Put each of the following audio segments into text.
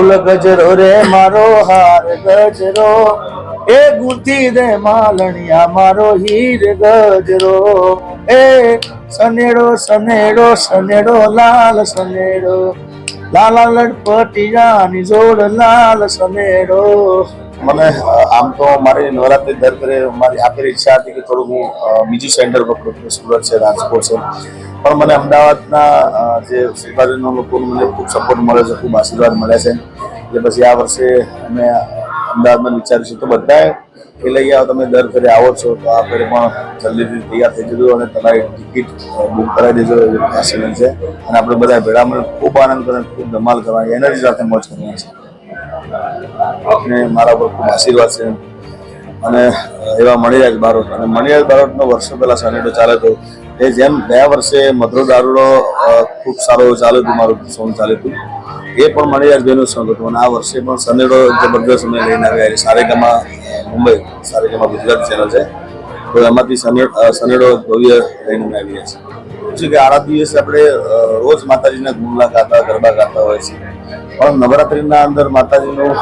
ફૂલ ગજરો રે મારો હાર ગજરો, એ ગુંથી દે માલણિયા મારો હીર ગજરો, એ સનેડો સનેડો સનેડો લાલ સનેડો, લાલા લડપટિયાની જોડ લાલ સનેડો. મને આમ તો મારી નવરાત્રી દર કરે મારી આખરી ઈચ્છા હતી કે થોડુંક હું બીજું સેન્ટર પકડું, સુરત છે, રાજકોટ છે, પણ મને અમદાવાદના જે શ્રીબાજુના લોકોનો મને ખૂબ સપોર્ટ મળે છે, ખૂબ આશીર્વાદ મળે છે. એટલે પછી આ વર્ષે અમે અમદાવાદમાં વિચારીશું તો બધાએ એ લઈ આવો, તમે દર ફેરે આવો છો તો આ ફેરે પણ જલ્દીથી તૈયાર થઈ જજો અને તમારી ટિકિટ બુક કરાવી દેજો એવી આશીર્વાદ છે. અને આપણે બધા ભેળા મળીને ખૂબ આનંદ કરવાનો, ખૂબ ધમાલ કરવાની, એનર્જી સાથે મોજ કરવાની છે. અને મારા પર ખૂબ આશીર્વાદ છે. અને એવા મણિરાજ બારોટ, અને મણિરાજ બારોટનો વર્ષો પહેલાં સનેડો ચાલે તો એ જેમ ગયા વર્ષે મધુરો દારૂડો ખૂબ સારો ચાલ્યું હતું, મારું સોંગ ચાલ્યું હતું, એ પણ મણિરાજભાઈનું સોંગ હતું. અને આ વર્ષે પણ સનેડો જબરદસ્ત અમે લઈને આવ્યા. સારેગામા મુંબઈ, સારેગામા ગુજરાત ચેનલ છે, તો એમાંથી સનેડો ભવ્ય લઈને અમે આવી રહ્યા છીએ. કે આડા દિવસે આપણે રોજ માતાજીના ગુણલા ગાતા, ગરબા ગાતા હોય છે, પણ નવરાત્રિના અંદર માતાજીનું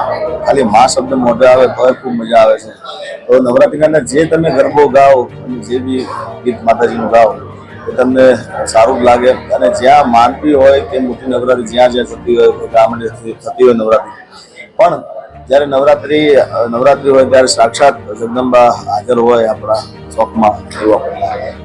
ખાલી મા શબ્દ મોઢે આવે તો ખૂબ મજા આવે છે. તો નવરાત્રિના અંદર જે તમે ગરબો ગાઓ અને જે બી ગીત માતાજીનું ગાઓ એ તમને સારું જ લાગે. અને જ્યાં માનવી હોય કે મોટી નવરાત્રિ જ્યાં જ્યાં થતી હોય, ગામડે થતી હોય નવરાત્રિ, પણ જ્યારે નવરાત્રિ હોય ત્યારે સાક્ષાત જગદંબા હાજર હોય આપણા ચોકમાં, એવું આપણે